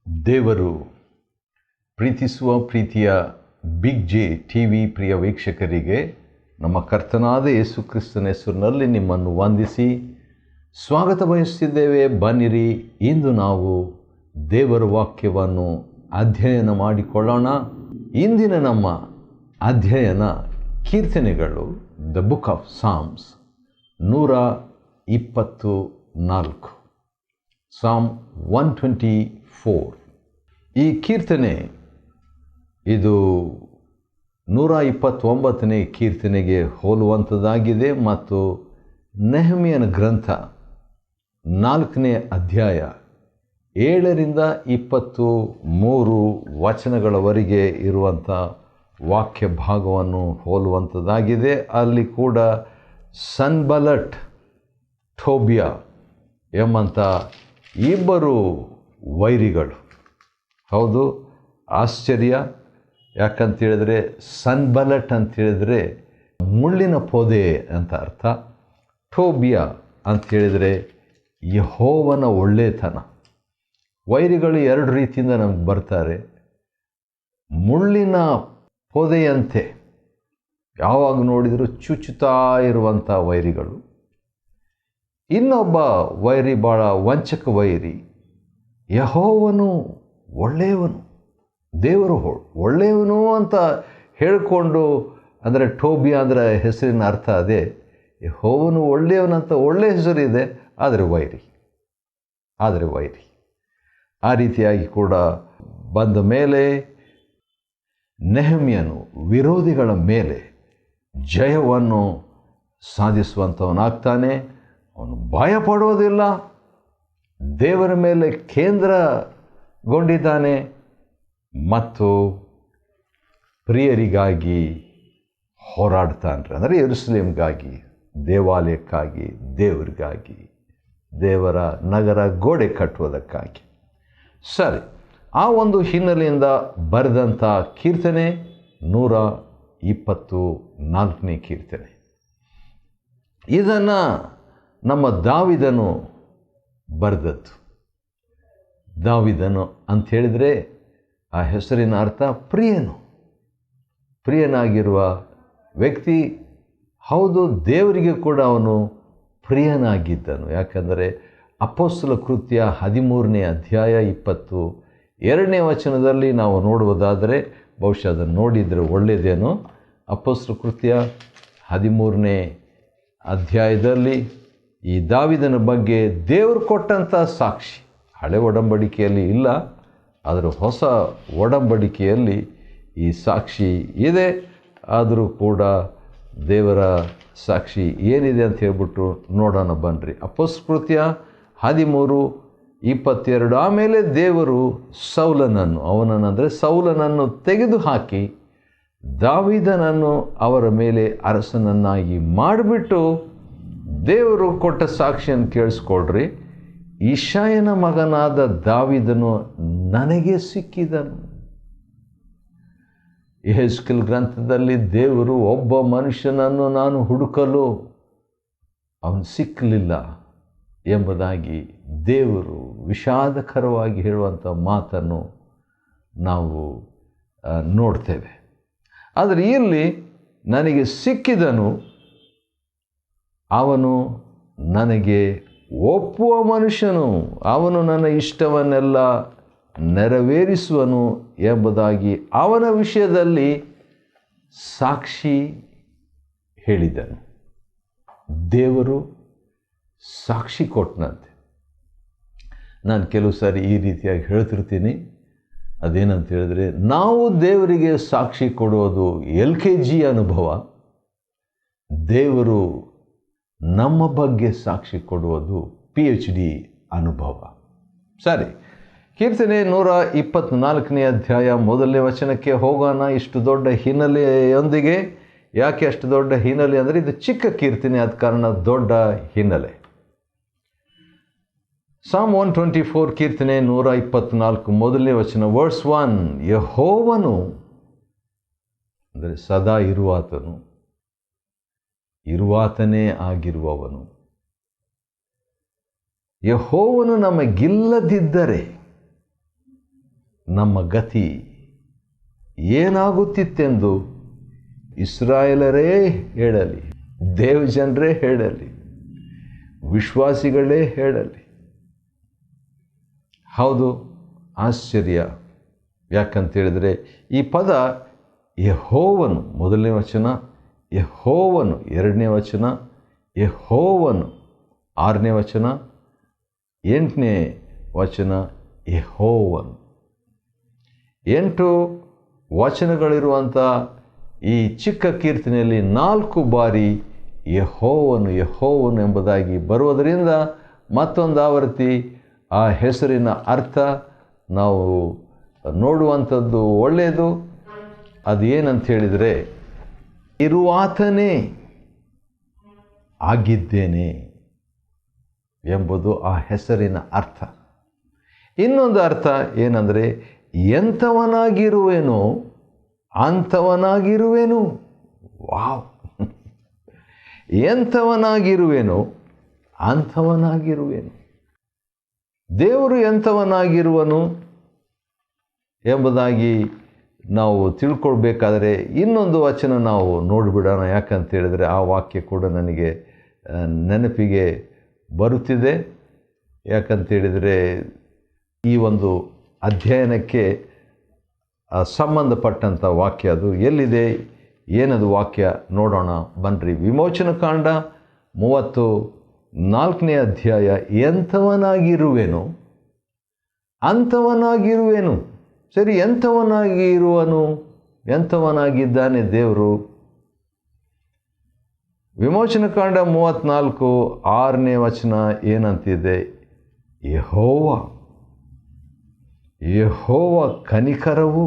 ದೇವರು ಪ್ರೀತಿಸುವ ಪ್ರೀತಿಯ ಬಿಗ್ ಜೆ ಟಿವಿ ಪ್ರಿಯ ವೀಕ್ಷಕರಿಗೆ ನಮ್ಮ ಕರ್ತನಾದ ಯೇಸು ಕ್ರಿಸ್ತನ ಹೆಸರಿನಲ್ಲಿ ನಿಮ್ಮನ್ನು ವಂದಿಸಿ ಸ್ವಾಗತ ಬಯಸುತ್ತಿದ್ದೇವೆ. ಬನ್ನಿರಿ, ಇಂದು ನಾವು ದೇವರ ವಾಕ್ಯವನ್ನು ಅಧ್ಯಯನ ಮಾಡಿಕೊಳ್ಳೋಣ. ಇಂದಿನ ನಮ್ಮ ಅಧ್ಯಯನ ಕೀರ್ತನೆಗಳು, ದ ಬುಕ್ ಆಫ್ ಸಾಮ್ಸ್ 124, ಸಾಮ್ 124. ಈ ಕೀರ್ತನೆ ಇದು 129ನೇ ಕೀರ್ತನೆಗೆ ಹೋಲುವಂಥದ್ದಾಗಿದೆ ಮತ್ತು ನೆಹೆಮೀಯನ ಗ್ರಂಥ 4ನೇ ಅಧ್ಯಾಯ 7ರಿಂದ 23 ವಚನಗಳವರೆಗೆ ಇರುವಂಥ ವಾಕ್ಯ ಭಾಗವನ್ನು ಹೋಲುವಂಥದ್ದಾಗಿದೆ. ಅಲ್ಲಿ ಕೂಡ ಸನ್ಬಲ್ಲಟ್, ಟೋಬಿಯಾ ಎಂಬಂಥ ಇಬ್ಬರು ವೈರಿಗಳು. ಹೌದು, ಆಶ್ಚರ್ಯ. ಯಾಕಂತೇಳಿದ್ರೆ ಸನ್ಬಲ್ಲಟ್ ಅಂತೇಳಿದರೆ ಮುಳ್ಳಿನ ಪೊದೆ ಅಂತ ಅರ್ಥ. ಟೋಬಿಯಾ ಅಂತೇಳಿದರೆ ಯೆಹೋವನ ಒಳ್ಳೆತನ. ವೈರಿಗಳು ಎರಡು ರೀತಿಯಿಂದ ನಮ್ಗೆ ಬರ್ತಾರೆ. ಮುಳ್ಳಿನ ಪೊದೆಯಂತೆ ಯಾವಾಗ ನೋಡಿದರೂ ಚುಚ್ಚುತ್ತಾ ಇರುವಂಥ ವೈರಿಗಳು. ಇನ್ನೊಬ್ಬ ವೈರಿ ಭಾಳ ವಂಚಕ ವೈರಿ. ಯೆಹೋವನು ಒಳ್ಳೆಯವನು, ದೇವರು ಒಳ್ಳೆಯವನು ಅಂತ ಹೇಳಿಕೊಂಡು, ಅಂದರೆ ಟೋಬಿಯಾ ಅಂದರೆ ಹೆಸರಿನ ಅರ್ಥ ಅದೇ. ಯೆಹೋವನು ಒಳ್ಳೆಯವನಂತ ಒಳ್ಳೆಯ ಹೆಸರಿದೆ, ಆದರೆ ವೈರಿ. ಆ ರೀತಿಯಾಗಿ ಕೂಡ ಬಂದ ಮೇಲೆ ನೆಹೆಮೀಯನು ವಿರೋಧಿಗಳ ಮೇಲೆ ಜಯವನ್ನು ಸಾಧಿಸುವಂಥವನಾಗ್ತಾನೆ. ಅವನು ಭಯಪಡೋದಿಲ್ಲ, ದೇವರ ಮೇಲೆ ಕೇಂದ್ರಗೊಂಡಿದ್ದಾನೆ ಮತ್ತು ಪ್ರಿಯರಿಗಾಗಿ ಹೋರಾಡ್ತಾನೆ. ಅಂದರೆ ಯೆರೂಸಲೇಮಿಗಾಗಿ, ದೇವಾಲಯಕ್ಕಾಗಿ, ದೇವರಿಗಾಗಿ, ದೇವರ ನಗರ ಗೋಡೆ ಕಟ್ಟುವುದಕ್ಕಾಗಿ. ಸರಿ, ಆ ಒಂದು ಹಿನ್ನೆಲೆಯಿಂದ ಬರೆದಂಥ ಕೀರ್ತನೆ 124ನೇ ಕೀರ್ತನೆ. ಇದನ್ನು ನಮ್ಮ ದಾವಿದನು ಬರೆದದ್ದು. ದಾವಿದನು ಅಂಥೇಳಿದರೆ ಆ ಹೆಸರಿನ ಅರ್ಥ ಪ್ರಿಯನಾಗಿರುವ ವ್ಯಕ್ತಿ. ಹೌದು, ದೇವರಿಗೆ ಕೂಡ ಅವನು ಪ್ರಿಯನಾಗಿದ್ದನು. ಯಾಕಂದರೆ ಅಪೊಸ್ತಲ ಕೃತ್ಯ 13ನೇ ಅಧ್ಯಾಯ 22ನೇ ವಚನದಲ್ಲಿ ನಾವು ನೋಡುವುದಾದರೆ, ಬಹುಶಃ ಅದನ್ನು ನೋಡಿದರೆ ಒಳ್ಳೆಯದೇನೋ. ಅಪೊಸ್ತಲ ಕೃತ್ಯ 13ನೇ ಅಧ್ಯಾಯದಲ್ಲಿ ಈ ದಾವಿದನ ಬಗ್ಗೆ ದೇವರು ಕೊಟ್ಟಂಥ ಸಾಕ್ಷಿ ಹಳೆ ಒಡಂಬಡಿಕೆಯಲ್ಲಿ ಇಲ್ಲ, ಆದರೆ ಹೊಸ ಒಡಂಬಡಿಕೆಯಲ್ಲಿ ಈ ಸಾಕ್ಷಿ ಇದೆ. ಆದರೂ ಕೂಡ ದೇವರ ಸಾಕ್ಷಿ ಏನಿದೆ ಅಂತ ಹೇಳ್ಬಿಟ್ಟು ನೋಡೋಣ ಬನ್ನಿರಿ. ಅಪೊಸ್ತಲ ಕೃತ್ಯ 13:22. ಆಮೇಲೆ ದೇವರು ಸೌಲನನ್ನು ತೆಗೆದುಹಾಕಿ ದಾವೀದನನ್ನು ಅವರ ಮೇಲೆ ಅರಸನನ್ನಾಗಿ ಮಾಡಿಬಿಟ್ಟು, ದೇವರು ಕೊಟ್ಟ ಸಾಕ್ಷಿಯನ್ನು ಕೇಳಿಸ್ಕೊಳ್ರಿ, ಇಷಯನ ಮಗನಾದ ದಾವೀದನು ನನಗೆ ಸಿಕ್ಕಿದನು. ಯೆಹೆಜ್ಕೇಲ್ ಗ್ರಂಥದಲ್ಲಿ ದೇವರು ಒಬ್ಬ ಮನುಷ್ಯನನ್ನು ನಾನು ಹುಡುಕಲು ಅವನು ಸಿಕ್ಕಲಿಲ್ಲ ಎಂಬುದಾಗಿ ದೇವರು ವಿಷಾದಕರವಾಗಿ ಹೇಳುವಂಥ ಮಾತನ್ನು ನಾವು ನೋಡ್ತೇವೆ. ಆದರೆ ಇಲ್ಲಿ ನನಗೆ ಸಿಕ್ಕಿದನು, ಅವನು ನನಗೆ ಒಪ್ಪುವ ಮನುಷ್ಯನು, ಅವನು ನನ್ನ ಇಷ್ಟವನ್ನೆಲ್ಲ ನೆರವೇರಿಸುವನು ಎಂಬುದಾಗಿ ಅವನ ವಿಷಯದಲ್ಲಿ ಸಾಕ್ಷಿ ಹೇಳಿದನು. ದೇವರು ಸಾಕ್ಷಿ ಕೊಟ್ಟನಂತೆ. ನಾನು ಕೆಲವು ಸಾರಿ ಈ ರೀತಿಯಾಗಿ ಹೇಳ್ತಿರ್ತೀನಿ. ಅದೇನಂತ ಹೇಳಿದ್ರೆ, ನಾವು ದೇವರಿಗೆ ಸಾಕ್ಷಿ ಕೊಡೋದು LKG ಅನುಭವ, ದೇವರು ನಮ್ಮ ಬಗ್ಗೆ ಸಾಕ್ಷಿ ಕೊಡುವುದು PhD ಅನುಭವ. ಸರಿ, ಕೀರ್ತನೆ 124ನೇ ಅಧ್ಯಾಯ 1ನೇ ವಚನಕ್ಕೆ ಹೋಗೋಣ. ಇಷ್ಟು ದೊಡ್ಡ ಹಿನ್ನೆಲೆಯೊಂದಿಗೆ. ಯಾಕೆ ಅಷ್ಟು ದೊಡ್ಡ ಹಿನ್ನೆಲೆ ಅಂದರೆ ಇದು ಚಿಕ್ಕ ಕೀರ್ತನೆ, ಆದ ಕಾರಣ ದೊಡ್ಡ ಹಿನ್ನೆಲೆ. ಸಾಮ್ 124 ಕೀರ್ತನೆ 124 1ನೇ ವಚನ, ವರ್ಸ್ 1. ಯೆಹೋವನು ಅಂದರೆ ಸದಾ ಇರುವಾತನೇ ಆಗಿರುವವನು, ಯೆಹೋವನು ನಮಗಿಲ್ಲದಿದ್ದರೆ ನಮ್ಮ ಗತಿ ಏನಾಗುತ್ತಿತ್ತೆಂದು ಇಸ್ರಾಯೇಲರೇ ಹೇಳಲಿ, ದೇವಜನರೇ ಹೇಳಲಿ, ವಿಶ್ವಾಸಿಗಳೇ ಹೇಳಲಿ. ಹೌದು, ಆಶ್ಚರ್ಯ. ಯಾಕಂತೇಳಿದರೆ ಈ ಪದ ಯೆಹೋವನು ಮೊದಲನೇ ವಚನ, ಯೆಹೋವನು ಎರಡನೇ ವಚನ, ಯೆಹೋವನು ಆರನೇ ವಚನ, ಎಂಟನೇ ವಚನ ಯೆಹೋವನು. 8 ವಚನಗಳಿರುವಂಥ ಈ ಚಿಕ್ಕ ಕೀರ್ತನೆಯಲ್ಲಿ 4 ಬಾರಿ ಯೆಹೋವನು ಯೆಹೋವನು ಎಂಬುದಾಗಿ ಬರುವುದರಿಂದ ಮತ್ತೊಂದು ಆವೃತ್ತಿ ಆ ಹೆಸರಿನ ಅರ್ಥ ನಾವು ನೋಡುವಂಥದ್ದು ಒಳ್ಳೆಯದು. ಅದು ಏನಂತ ಹೇಳಿದರೆ, ಇರುವಾತನೇ ಆಗಿದ್ದೇನೆ ಎಂಬುದು ಆ ಹೆಸರಿನ ಅರ್ಥ. ಇನ್ನೊಂದು ಅರ್ಥ ಏನಂದರೆ, ಎಂಥವನಾಗಿರುವೆನೋ ಅಂಥವನಾಗಿರುವೆನು. ವಾವ್! ಎಂಥವನಾಗಿರುವೆನೋ ಅಂಥವನಾಗಿರುವೆನು. ದೇವರು ಎಂಥವನಾಗಿರುವನು ಎಂಬುದಾಗಿ ನಾವು ತಿಳ್ಕೊಳ್ಬೇಕಾದರೆ ಇನ್ನೊಂದು ವಚನ ನಾವು ನೋಡಿಬಿಡೋಣ. ಯಾಕಂತೇಳಿದರೆ ಆ ವಾಕ್ಯ ಕೂಡ ನನಗೆ ನೆನಪಿಗೆ ಬರುತ್ತಿದೆ. ಯಾಕಂತೇಳಿದರೆ ಈ ಒಂದು ಅಧ್ಯಯನಕ್ಕೆ ಸಂಬಂಧಪಟ್ಟಂಥ ವಾಕ್ಯ ಅದು. ಎಲ್ಲಿದೆ, ಏನದು ವಾಕ್ಯ ನೋಡೋಣ ಬನ್ನಿರಿ. ವಿಮೋಚನಕಾಂಡ 34ನೇ ಅಧ್ಯಾಯ. ಎಂಥವನಾಗಿರುವೆನು ಅಂಥವನಾಗಿರುವೆನು. ಸರಿ, ಎಂಥವನಾಗಿರುವನು, ಎಂಥವನಾಗಿದ್ದಾನೆ ದೇವರು. ವಿಮೋಚನಕಾಂಡ 34 6ನೇ ವಚನ ಏನಂತಿದೆ, ಯೆಹೋವ ಕನಿಕರವು,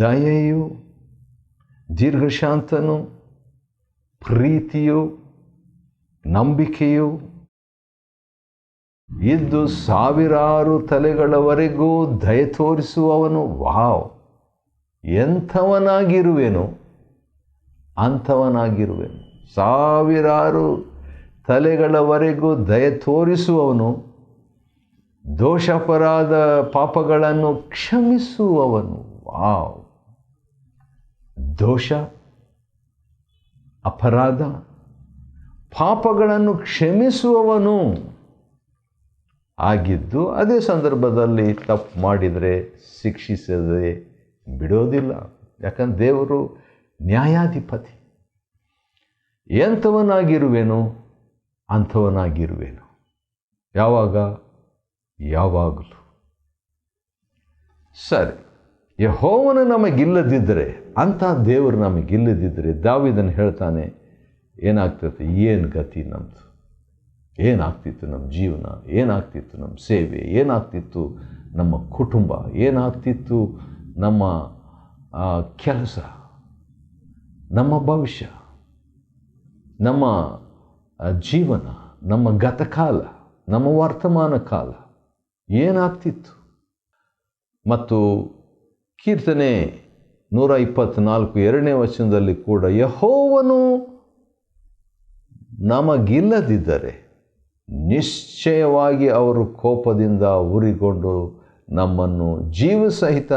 ದಯೆಯು, ದೀರ್ಘಶಾಂತನು, ಪ್ರೀತಿಯು, ನಂಬಿಕೆಯು ಇದ್ದು 1000 ತಲೆಗಳವರೆಗೂ ದಯೆ ತೋರಿಸುವವನು. ವಾವ್! ಎಂಥವನಾಗಿರುವೆನು ಅಂಥವನಾಗಿರುವೆನು. 1000 ತಲೆಗಳವರೆಗೂ ದಯೆ ತೋರಿಸುವವನು, ದೋಷಾಪರಾಧ ಪಾಪಗಳನ್ನು ಕ್ಷಮಿಸುವವನು. ವಾವ್! ದೋಷ, ಅಪರಾಧ, ಪಾಪಗಳನ್ನು ಕ್ಷಮಿಸುವವನು ಆಗಿದ್ದು, ಅದೇ ಸಂದರ್ಭದಲ್ಲಿ ತಪ್ಪು ಮಾಡಿದರೆ ಶಿಕ್ಷಿಸದೆ ಬಿಡೋದಿಲ್ಲ. ಯಾಕಂದ್ರೆ ದೇವರು ನ್ಯಾಯಾಧಿಪತಿ. ಎಂಥವನಾಗಿರುವೆನು ಅಂಥವನಾಗಿರುವೆನು. ಯಾವಾಗ? ಯಾವಾಗಲೂ. ಸರಿ, ಯೆಹೋವನು ನಮಗಿಲ್ಲದಿದ್ದರೆ, ಅಂಥ ದೇವರು ನಮಗಿಲ್ಲದಿದ್ದರೆ ದಾವೀದನು ಹೇಳ್ತಾನೆ, ಏನಾಗ್ತೈತೆ? ಏನು ಗತಿ ನಮ್ಮದು? ಏನಾಗ್ತಿತ್ತು ನಮ್ಮ ಜೀವನ? ಏನಾಗ್ತಿತ್ತು ನಮ್ಮ ಸೇವೆ? ಏನಾಗ್ತಿತ್ತು ನಮ್ಮ ಕುಟುಂಬ? ಏನಾಗ್ತಿತ್ತು ನಮ್ಮ ಕೆಲಸ, ನಮ್ಮ ಭವಿಷ್ಯ, ನಮ್ಮ ಜೀವನ, ನಮ್ಮ ಗತಕಾಲ, ನಮ್ಮ ವರ್ತಮಾನ ಕಾಲ ಏನಾಗ್ತಿತ್ತು? ಮತ್ತು ಕೀರ್ತನೆ 124 2ನೇ ವಚನದಲ್ಲಿ ಕೂಡ ಯೆಹೋವನು ನಮಗಿಲ್ಲದಿದ್ದರೆ ನಿಶ್ಚಯವಾಗಿ ಅವರು ಕೋಪದಿಂದ ಉರಿಗೊಂಡು ನಮ್ಮನ್ನು ಜೀವಸಹಿತ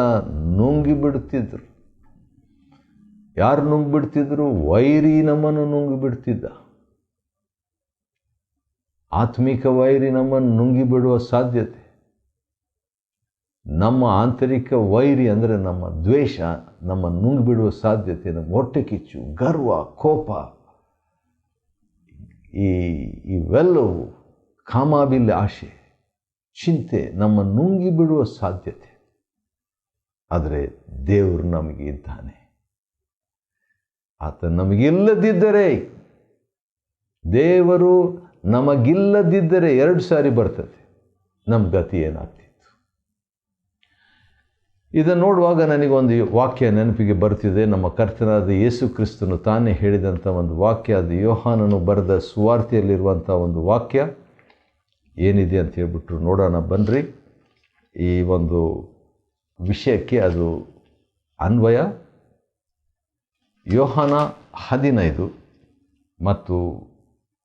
ನುಂಗಿಬಿಡುತ್ತಿದ್ದರು. ಯಾರು ನುಂಗಿಬಿಡ್ತಿದ್ರು? ವೈರಿ ನಮ್ಮನ್ನು ನುಂಗಿಬಿಡ್ತಿದ್ದ. ಆತ್ಮಿಕ ವೈರಿ ನಮ್ಮನ್ನು ನುಂಗಿಬಿಡುವ ಸಾಧ್ಯತೆ. ನಮ್ಮ ಆಂತರಿಕ ವೈರಿ ಅಂದರೆ ನಮ್ಮ ದ್ವೇಷ ನಮ್ಮನ್ನು ನುಂಗಿಬಿಡುವ ಸಾಧ್ಯತೆ. ನಮ್ಮ ಹೊಟ್ಟೆ ಕಿಚ್ಚು, ಗರ್ವ, ಕೋಪ, ಇವೆಲ್ಲವೂ, ಕಾಮಾಬಿಲ್ಲೆ ಆಶೆ, ಚಿಂತೆ ನಮ್ಮನ್ನು ನುಂಗಿಬಿಡುವ ಸಾಧ್ಯತೆ. ಆದರೆ ದೇವರು ನಮಗೆ ಇದ್ದಾನೆ. ಆತ ನಮಗಿಲ್ಲದಿದ್ದರೆ, ದೇವರು ನಮಗಿಲ್ಲದಿದ್ದರೆ 2 ಸಾರಿ ಬರ್ತದೆ, ನಮ್ಮ ಗತಿ ಏನಾಗ್ತಿತ್ತು? ಇದನ್ನು ನೋಡುವಾಗ ನನಗೊಂದು ವಾಕ್ಯ ನೆನಪಿಗೆ ಬರ್ತಿದೆ. ನಮ್ಮ ಕರ್ತನಾದ ಯೇಸು ಕ್ರಿಸ್ತನು ತಾನೇ ಹೇಳಿದಂಥ ಒಂದು ವಾಕ್ಯ. ಅದು ಯೋಹಾನನು ಬರೆದ ಸುವಾರ್ತೆಯಲ್ಲಿರುವಂಥ ಒಂದು ವಾಕ್ಯ. ಏನಿದೆ ಅಂತ ಹೇಳ್ಬಿಟ್ಟು ನೋಡೋಣ ಬನ್ನಿರಿ. ಈ ಒಂದು ವಿಷಯಕ್ಕೆ ಅದು ಅನ್ವಯ. ಯೋಹಾನ 15 ಮತ್ತು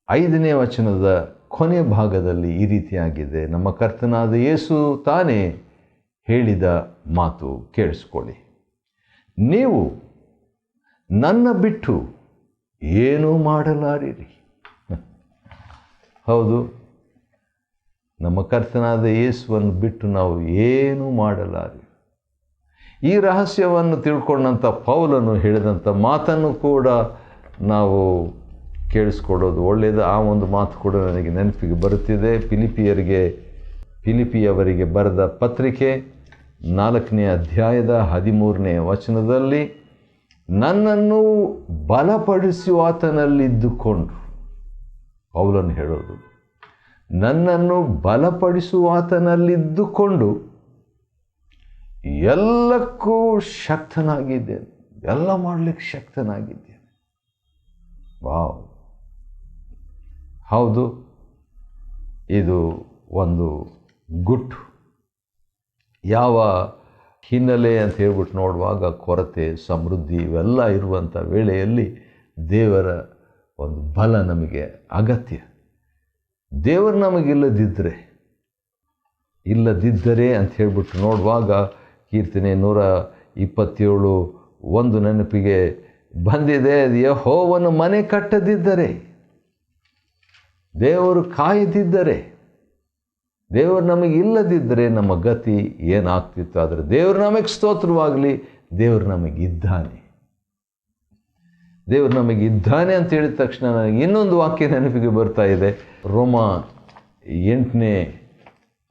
5ನೇ ವಚನದ ಕೊನೆ ಭಾಗದಲ್ಲಿ ಈ ರೀತಿಯಾಗಿದೆ. ನಮ್ಮ ಕರ್ತನಾದ ಯೇಸು ತಾನೇ ಹೇಳಿದ ಮಾತು ಕೇಳಿಸ್ಕೊಳ್ಳಿ. ನೀವು ನನ್ನ ಬಿಟ್ಟು ಏನೂ ಮಾಡಲಾರಿರಿ. ಹೌದು, ನಮ್ಮ ಕರ್ತನಾದ ಯೇಸುವನ್ನು ಬಿಟ್ಟು ನಾವು ಏನೂ ಮಾಡಲಾರಿ. ಈ ರಹಸ್ಯವನ್ನು ತಿಳ್ಕೊಂಡಂಥ ಪೌಲನು ಹೇಳಿದಂಥ ಮಾತನ್ನು ಕೂಡ ನಾವು ಕೇಳಿಸ್ಕೊಡೋದು ಒಳ್ಳೆಯದು. ಆ ಒಂದು ಮಾತು ಕೂಡ ನನಗೆ ನೆನಪಿಗೆ ಬರುತ್ತಿದೆ. ಫಿಲಿಪಿಯವರಿಗೆ ಬರೆದ ಪತ್ರಿಕೆ 4ನೇ ಅಧ್ಯಾಯದ 13ನೇ ವಚನದಲ್ಲಿ, ನನ್ನನ್ನು ಬಲಪಡಿಸುವ ಆತನಲ್ಲಿದ್ದುಕೊಂಡು, ಪೌಲನು ಹೇಳೋದು, ನನ್ನನ್ನು ಬಲಪಡಿಸುವ ಆತನಲ್ಲಿದ್ದುಕೊಂಡು ಎಲ್ಲಕ್ಕೂ ಶಕ್ತನಾಗಿದ್ದೇನೆ, ಎಲ್ಲ ಮಾಡಲಿಕ್ಕೆ ಶಕ್ತನಾಗಿದ್ದೇನೆ. ವಾವ್! ಹೌದು, ಇದು ಒಂದು ಗುಟ್ಟು. ಯಾವ ಹಿನ್ನೆಲೆ ಅಂತ ಹೇಳ್ಬಿಟ್ಟು ನೋಡುವಾಗ ಕೊರತೆ, ಸಮೃದ್ಧಿ ಇವೆಲ್ಲ ಇರುವಂಥ ವೇಳೆಯಲ್ಲಿ ದೇವರ ಒಂದು ಬಲ ನಮಗೆ ಅಗತ್ಯ. ದೇವರು ನಮಗಿಲ್ಲದಿದ್ದರೆ ಅಂತ ಹೇಳ್ಬಿಟ್ಟು ನೋಡುವಾಗ ಕೀರ್ತನೆ 127:1 ನೆನಪಿಗೆ ಬಂದಿದೆ. ಯೆಹೋವನು ಮನೆ ಕಟ್ಟದಿದ್ದರೆ, ದೇವರು ಕಾಯದಿದ್ದರೆ, ದೇವರು ನಮಗಿಲ್ಲದಿದ್ದರೆ ನಮ್ಮ ಗತಿ ಏನಾಗ್ತಿತ್ತು. ಆದರೆ ದೇವರು ನಮಗೆ ಸ್ತೋತ್ರವಾಗಲಿ, ದೇವರು ನಮಗಿದ್ದಾನೆ. ದೇವರು ನಮಗಿದ್ದಾನೆ ಅಂತ ಹೇಳಿದ ತಕ್ಷಣ ನನಗೆ ಇನ್ನೊಂದು ವಾಕ್ಯ ನೆನಪಿಗೆ ಬರ್ತಾ ಇದೆ. ರೋಮ 8ನೇ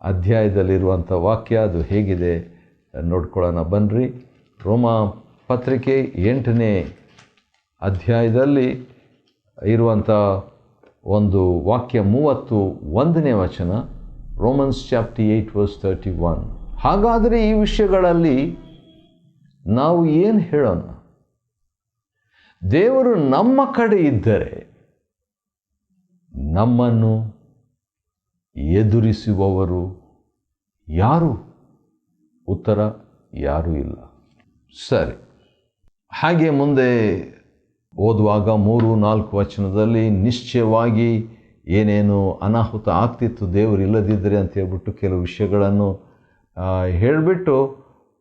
ಅಧ್ಯಾಯದಲ್ಲಿರುವಂಥ ವಾಕ್ಯ. ಅದು ಹೇಗಿದೆ ನೋಡ್ಕೊಳ್ಳೋಣ ಬನ್ನಿರಿ. ರೋಮ ಪತ್ರಿಕೆ 8ನೇ ಅಧ್ಯಾಯದಲ್ಲಿ ಇರುವಂಥ ಒಂದು ವಾಕ್ಯ 31ನೇ ವಚನ. Romans chapter 8:31. ಹಾಗಾದರೆ ಈ ವಿಷಯಗಳಲ್ಲಿ ನಾವು ಏನು ಹೇಳೋಣ? ದೇವರು ನಮ್ಮ ಕಡೆ ಇದ್ದರೆ ನಮ್ಮನ್ನು ಎದುರಿಸುವವರು ಯಾರು? ಉತ್ತರ, ಯಾರೂ ಇಲ್ಲ. ಸರಿ, ಹಾಗೆ ಮುಂದೆ ಓದುವಾಗ 3-4 ವಚನದಲ್ಲಿ ನಿಶ್ಚಯವಾಗಿ ಏನೇನು ಅನಾಹುತ ಆಗ್ತಿತ್ತು ದೇವರು ಇಲ್ಲದಿದ್ದರೆ ಅಂತ ಹೇಳ್ಬಿಟ್ಟು ಕೆಲವು ವಿಷಯಗಳನ್ನು ಹೇಳಿಬಿಟ್ಟು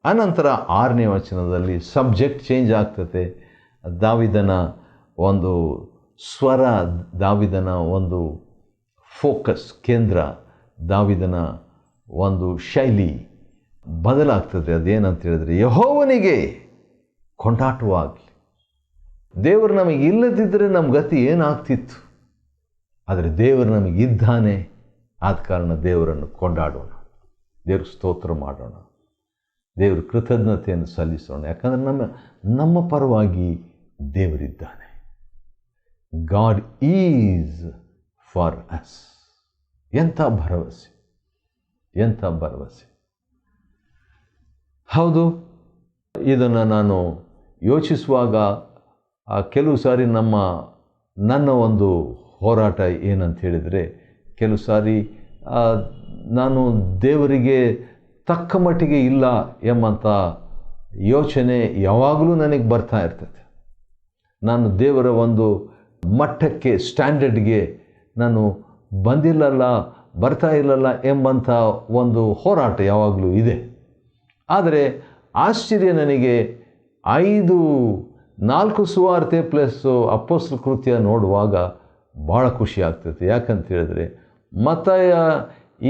ಅನಂತರ 6ನೇ ವಚನದಲ್ಲಿ ಸಬ್ಜೆಕ್ಟ್ ಚೇಂಜ್ ಆಗ್ತದೆ. ದಾವಿದನ ಒಂದು ಸ್ವರ, ದಾವಿದನ ಒಂದು ಫೋಕಸ್, ಕೇಂದ್ರ, ದಾವಿದನ ಒಂದು ಶೈಲಿ ಬದಲಾಗ್ತದೆ. ಅದೇನಂತ ಹೇಳಿದ್ರೆ, ಯೆಹೋವನಿಗೆ ಕೊಂಡಾಟವಾಗಲಿ. ದೇವರು ನಮಗೆ ಇಲ್ಲದಿದ್ದರೆ ನಮ್ಮ ಗತಿ ಏನಾಗ್ತಿತ್ತು. ಆದರೆ ದೇವರು ನಮಗಿದ್ದಾನೆ, ಆದ ಕಾರಣ ದೇವರನ್ನು ಕೊಂಡಾಡೋಣ, ದೇವ್ರ ಸ್ತೋತ್ರ ಮಾಡೋಣ, ದೇವ್ರ ಕೃತಜ್ಞತೆಯನ್ನು ಸಲ್ಲಿಸೋಣ. ಯಾಕಂದರೆ ನಮ್ಮ ಪರವಾಗಿ ದೇವರಿದ್ದಾನೆ. God is for us. ಎಂಥ ಭರವಸೆ, ಎಂಥ ಭರವಸೆ! ಹೌದು, ಇದನ್ನು ನಾನು ಯೋಚಿಸುವಾಗ ಕೆಲವು ಸಾರಿ ನನ್ನ ಒಂದು ಹೋರಾಟ ಏನಂತ ಹೇಳಿದರೆ, ಕೆಲವು ಸಾರಿ ನಾನು ದೇವರಿಗೆ ತಕ್ಕ ಮಟ್ಟಿಗೆ ಇಲ್ಲ ಎಂಬಂಥ ಯೋಚನೆ ಯಾವಾಗಲೂ ನನಗೆ ಬರ್ತಾ ಇರ್ತದೆ. ನಾನು ದೇವರ ಒಂದು ಮಟ್ಟಕ್ಕೆ, ಸ್ಟ್ಯಾಂಡರ್ಡ್ಗೆ ನಾನು ಬರ್ತಾ ಇಲ್ಲಲ್ಲ ಎಂಬಂಥ ಒಂದು ಹೋರಾಟ ಯಾವಾಗಲೂ ಇದೆ. ಆದರೆ ಆಶ್ಚರ್ಯ, ನನಗೆ 4 ಸುವಾರ್ತೆ ಪ್ಲಸ್ ಅಪೊಸ್ತಲ ಕೃತ್ಯ ನೋಡುವಾಗ ಭಾಳ ಖುಷಿ ಆಗ್ತದೆ. ಯಾಕಂತ ಹೇಳಿದ್ರೆ, ಮತ್ತಾಯ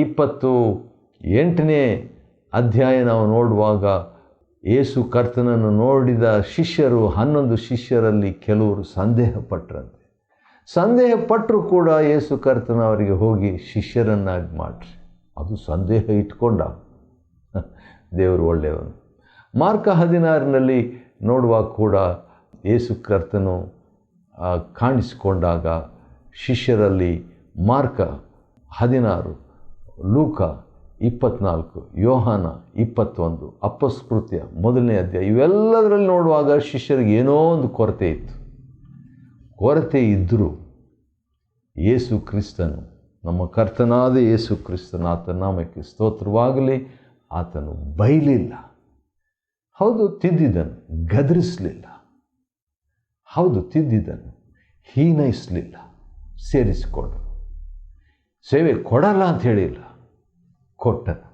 28ನೇ ಅಧ್ಯಾಯ ನಾವು ನೋಡುವಾಗ ಯೇಸು ಕರ್ತನನ್ನು ನೋಡಿದ ಶಿಷ್ಯರು, 11 ಶಿಷ್ಯರಲ್ಲಿ ಕೆಲವರು ಸಂದೇಹಪಟ್ಟರಂತೆ. ಸಂದೇಹಪಟ್ಟರು ಕೂಡ ಯೇಸು ಕರ್ತನ ಅವರಿಗೆ ಹೋಗಿ ಶಿಷ್ಯರನ್ನಾಗಿ ಮಾಡ್ರಿ. ಅದು ಸಂದೇಹ ಇಟ್ಕೊಂಡ. ದೇವರು ಒಳ್ಳೆಯವನು. ಮಾರ್ಕ 16ನಲ್ಲಿ ನೋಡುವಾಗ ಕೂಡ ಯೇಸು ಕರ್ತನು ಕಾಣಿಸಿಕೊಂಡಾಗ ಶಿಷ್ಯರಲ್ಲಿ ಮಾರ್ಕ 16, ಲೂಕ 24, ಯೋಹಾನ 21, ಅಪೊಸ್ತಲ ಕೃತ್ಯ 1ನೇ ಅಧ್ಯಾಯ ಇವೆಲ್ಲದರಲ್ಲಿ ನೋಡುವಾಗ ಶಿಷ್ಯರಿಗೆ ಏನೋ ಒಂದು ಕೊರತೆ ಇತ್ತು. ಕೊರತೆ ಇದ್ದರೂ ಯೇಸು ಕ್ರಿಸ್ತನು, ನಮ್ಮ ಕರ್ತನಾದ ಯೇಸು ಕ್ರಿಸ್ತನ, ಆತನ ನಾಮಕ್ಕೆ ಸ್ತೋತ್ರವಾಗಲಿ, ಆತನು ಬೈಲಿಲ್ಲ. ಹೌದು, ತಿದ್ದಿದನು, ಗದರಿಸಲಿಲ್ಲ. ಹೌದು, ತಿದ್ದಿದನು, ಹೀನೈಸಲಿಲ್ಲ, ಸೇರಿಸಿಕೊಂಡು. ಸೇವೆ ಕೊಡಲ್ಲ ಅಂತ ಹೇಳಿಲ್ಲ, ಕೊಟ್ಟನು,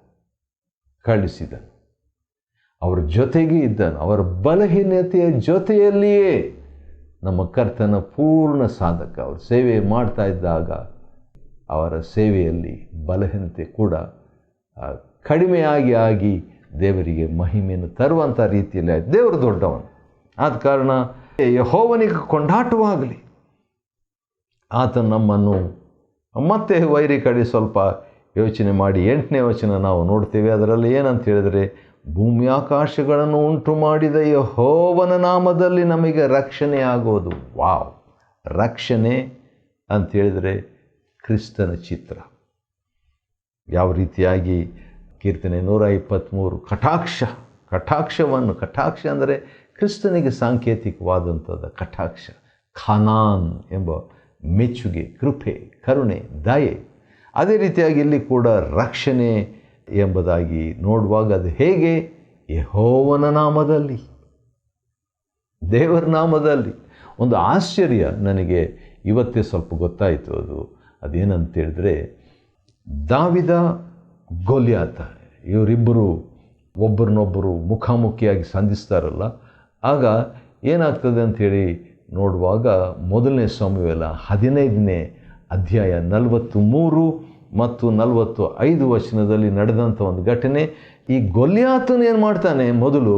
ಕಳಿಸಿದನು. ಅವರ ಜೊತೆಗೆ ಇದ್ದಾನೆ. ಅವರ ಬಲಹೀನತೆಯ ಜೊತೆಯಲ್ಲಿಯೇ ನಮ್ಮ ಕರ್ತನ ಪೂರ್ಣ ಸಾಧಕ. ಅವರು ಸೇವೆ ಮಾಡ್ತಾ ಇದ್ದಾಗ ಅವರ ಸೇವೆಯಲ್ಲಿ ಬಲಹೀನತೆ ಕೂಡ ಕಡಿಮೆಯಾಗಿ ದೇವರಿಗೆ ಮಹಿಮೆಯನ್ನು ತರುವಂಥ ರೀತಿಯಲ್ಲಿ ಆಯ್ತು. ದೇವರು ದೊಡ್ಡವನು. ಆದ ಕಾರಣ ಯೆಹೋವನಿಗೆ ಕೊಂಡಾಟವಾಗಲಿ. ಆತ ನಮ್ಮನ್ನು ಮತ್ತೆ ವೈರಿ ಕಡೆ ಸ್ವಲ್ಪ ಯೋಚನೆ ಮಾಡಿ 8ನೇ ವಚನ ನಾವು ನೋಡ್ತೇವೆ. ಅದರಲ್ಲಿ ಏನಂತ ಹೇಳಿದರೆ, ಭೂಮಿ ಆಕಾಶಗಳನ್ನು ಉಂಟು ಮಾಡಿದ ಯೆಹೋವನ ನಾಮದಲ್ಲಿ ನಮಗೆ ರಕ್ಷಣೆ ಆಗೋದು. ವಾವ್! ರಕ್ಷಣೆ ಅಂತ ಹೇಳಿದರೆ ಕ್ರಿಸ್ತನ ಚಿತ್ರ. ಯಾವ ರೀತಿಯಾಗಿ ಕೀರ್ತನೆ 123 ಕಟಾಕ್ಷ ಅಂದರೆ ಕ್ರಿಸ್ತನಿಗೆ ಸಾಂಕೇತಿಕವಾದಂಥದ್ದು ಕಟಾಕ್ಷ. ಖಾನಾನ್ ಎಂಬ ಮೆಚ್ಚುಗೆ, ಕೃಪೆ, ಕರುಣೆ, ದಯೆ. ಅದೇ ರೀತಿಯಾಗಿ ಇಲ್ಲಿ ಕೂಡ ರಕ್ಷಣೆ ಎಂಬುದಾಗಿ ನೋಡುವಾಗ ಅದು ಹೇಗೆ? ಯೆಹೋವನ ನಾಮದಲ್ಲಿ, ದೇವರ ನಾಮದಲ್ಲಿ. ಒಂದು ಆಶ್ಚರ್ಯ ನನಗೆ ಇವತ್ತೇ ಸ್ವಲ್ಪ ಗೊತ್ತಾಯಿತು. ಅದೇನಂತ ಹೇಳಿದ್ರೆ, ದಾವಿದ ಗೊಲ್ಯಾತ ಇವರಿಬ್ಬರು ಒಬ್ಬರನ್ನೊಬ್ಬರು ಮುಖಾಮುಖಿಯಾಗಿ ಸಂಧಿಸ್ತಾರಲ್ಲ, ಆಗ ಏನಾಗ್ತದೆ ಅಂಥೇಳಿ ನೋಡುವಾಗ 1ನೇ ಸಮುವೇಲ 15ನೇ ಅಧ್ಯಾಯ 43 ಮತ್ತು 45 ವಚನದಲ್ಲಿ ನಡೆದಂಥ ಒಂದು ಘಟನೆ. ಈ ಗೊಲ್ಯಾತನು ಏನು ಮಾಡ್ತಾನೆ? ಮೊದಲು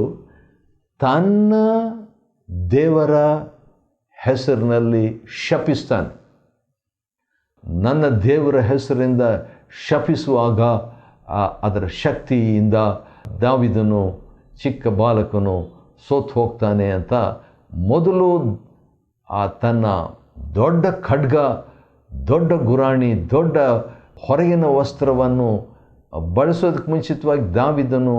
ತನ್ನ ದೇವರ ಹೆಸರಿನಲ್ಲಿ ಶಪಿಸ್ತಾನೆ. ನನ್ನ ದೇವರ ಹೆಸರಿಂದ ಶಪಿಸುವಾಗ ಅದರ ಶಕ್ತಿಯಿಂದ ದಾವಿದನು ಚಿಕ್ಕ ಬಾಲಕನು ಸೋತು ಹೋಗ್ತಾನೆ ಅಂತ ಮೊದಲು ತನ್ನ ದೊಡ್ಡ ಖಡ್ಗ, ದೊಡ್ಡ ಗುರಾಣಿ, ದೊಡ್ಡ ಹೊರಗಿನ ವಸ್ತ್ರವನ್ನು ಬಳಸೋದಕ್ಕೆ ಮುಂಚಿತವಾಗಿ ದಾವಿದನು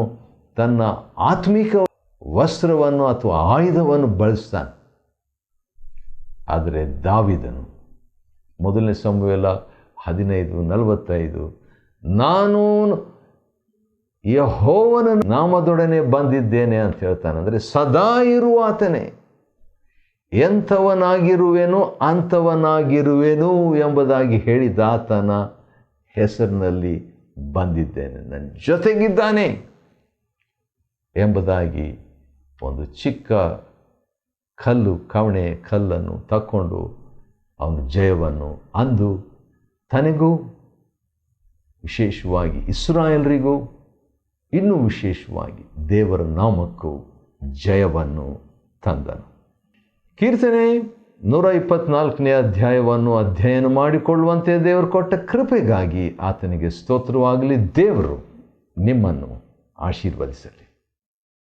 ತನ್ನ ಆತ್ಮಿಕ ವಸ್ತ್ರವನ್ನು ಅಥವಾ ಆಯುಧವನ್ನು ಬಳಸ್ತಾನೆ. ಆದರೆ ದಾವಿದನು 1ನೇ ಸಮುವೇಲ 15:45 ನಾನು ಯೆಹೋವನ ನಾಮದೊಡನೆ ಬಂದಿದ್ದೇನೆ ಅಂತ ಹೇಳ್ತಾನೆ. ಅಂದರೆ ಸದಾ ಇರುವ ಆತನೇ, ಎಂಥವನಾಗಿರುವೆನು ಅಂಥವನಾಗಿರುವೆನು ಎಂಬುದಾಗಿ ಹೇಳಿದ ಆತನ ಹೆಸರಿನಲ್ಲಿ ಬಂದಿದ್ದೇನೆ, ನನ್ನ ಜೊತೆಗಿದ್ದಾನೆ ಎಂಬುದಾಗಿ ಒಂದು ಚಿಕ್ಕ ಕವಣೆ ಕಲ್ಲನ್ನು ತಕ್ಕೊಂಡು ಅವನು ಜಯವನ್ನು ಅಂದು ತನಗೂ ವಿಶೇಷವಾಗಿ ಇಸ್ರಾಯೇಲರಿಗೂ ಇನ್ನೂ ವಿಶೇಷವಾಗಿ ದೇವರ ನಾಮಕ್ಕೂ ಜಯವನ್ನು ತಂದನು. ಕೀರ್ತನೆ 124ನೇ ಅಧ್ಯಾಯವನ್ನು ಅಧ್ಯಯನ ಮಾಡಿಕೊಳ್ಳುವಂತೆ ದೇವರು ಕೊಟ್ಟ ಕೃಪೆಗಾಗಿ ಆತನಿಗೆ ಸ್ತೋತ್ರವಾಗಲಿ. ದೇವರು ನಿಮ್ಮನ್ನು ಆಶೀರ್ವದಿಸಲಿ.